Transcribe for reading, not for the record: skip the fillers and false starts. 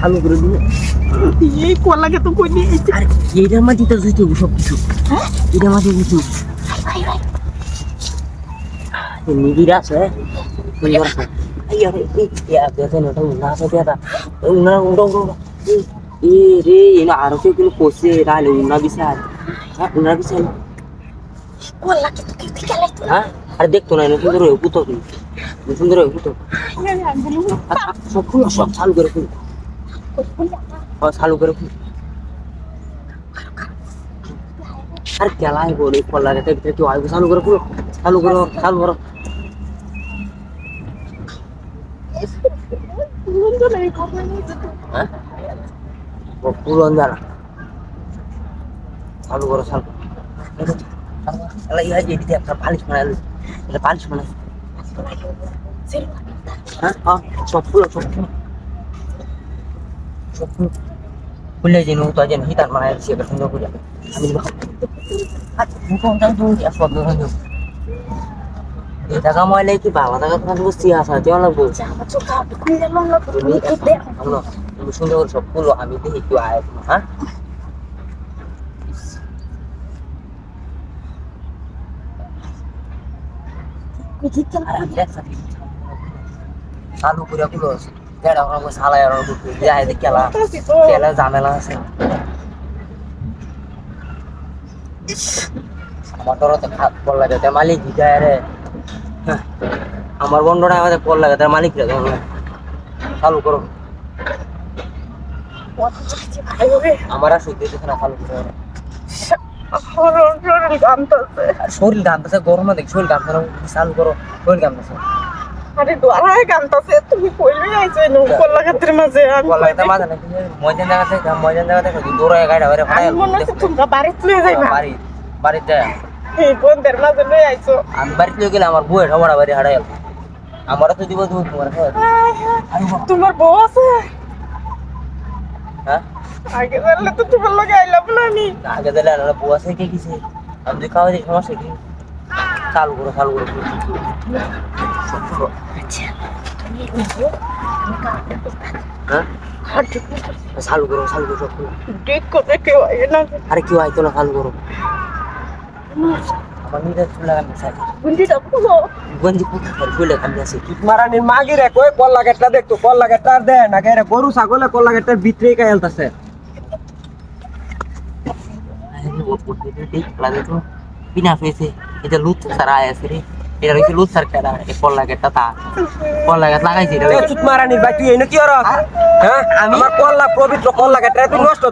চালু করে দিই এই কলাকে তো কই নিয়ে এসেছে। আর এটার মাটিতে জুইতে সব কিছু হ্যাঁ এটার মাটি কিছু ভাই ভাই নিবিড় আছে সুন্দর আছে আইয়া রে ইয়া দেখেন ওটা উনা আছে এটা উনা উড়ো উড়ো এ রে এনা আরো কেউ কোসে রালে উনা বিশাল হ্যাঁ উনা বিশাল কলাকে তো কেটে গেল তো। হ্যাঁ আর দেখতো না সুন্দর হয়ে পুতো সুন্দর হয়ে পুতো সব খুলো সব চালু করে খুলো চালু করে খুলো আর কেলাই বলে কলা রেখে ভিতরে কেউ আইবো চালু করে খুলো চালু করো চালু করো বন্ধু নাই কথা নিয়ে যেত। হ্যাঁ পুরো অন্ধারা চালু করো চালু ইয়া যে দিতে একটা পালিশ বানালো এটা পালিশ বানালো হ্যাঁ হ্যাঁ সব ফুলো সব ফুলো সব ফুলো খুলে যেন তো যেন হিতার মানায় সেটা সুন্দর করে আমি মুখোন যাই তো সব এই টাকা ময়লাই কি বাবা টাকা তোমার বসছি আসা কেমন লাগবো জামা চোখা খুলে গেল না তুমি কেটে তুমি সুন্দর করে সব ফুলো আমি দেখি একটু আয় হ্যাঁ কুচি কেন চালু করে ফুলো দেড় আমার সালাই আর যায় খেলা খেলা ঝামেলা আছে আমার তোর তো খাত কল লাগে তার মালিক যায় রে আমার বন্ধুটা আমাদের কল লাগে তার মালিক রে চালু করো ভাই রে আমার আর সত্যি দেখে না চালু করে শরীর কাঁপতেছে। শরীর ঘামতেছে গরমে দেখ শরীর ঘামছে না চালু করো শরীর ঘামতেছে আরে দোয়ারায় কাঁপতেছে তুমি কইলে আইছো নো কলাকাতের মাঝে আমি কল লাগে মাঝে নাকি ময়দান জায়গাতে দৌড়ায় গাড়ি ধরে আমি মনে হচ্ছে তোমরা বাড়িতে লয়ে যাইবা বাড়িতে এই বন্ধের মাঝে লয়ে আইছো আমি বাড়িতে লয়ে গেলে আমার বউয়ের সবার বাড়ি হারাই গেল আমারও তো দিব তুমি তোমার তোমার বউ আছে হ্যাঁ আগে জানলে তো তোমার লগে আইলাম না আমি আগে দিলে আর বউ আছে কে কিসে আমি তুই খাওয়া দিই সমস্যা কি চালু করো আচ্ছা তুমি নিও হ্যাঁ হাত চালু করো সব দেখো দেখো আয় না আরে কেউ আইতো না চালু করো আমার নিজের চুল লাগানো চাই গুন্ডিটা পুরো গঞ্জি ফুলে খালি আছে মারানির মাগি রে কই কল লাগেটটা দেখতো কল লাগেটটা দে না রে গরু ছাগলে কল লাগেটটার ভিতরেই কাইলতাছে বিনা ফেসে এটা লুট সারা আছে রে এটা হইছে লুট সার কেডা কল লাগেটা তা কল লাগেট লাগাইছি এ চুত মারানির ভাই তুই এনে কি হরস হ্যাঁ আমার কল লাগ পবিত্র কল লাগেটটা তুই নষ্ট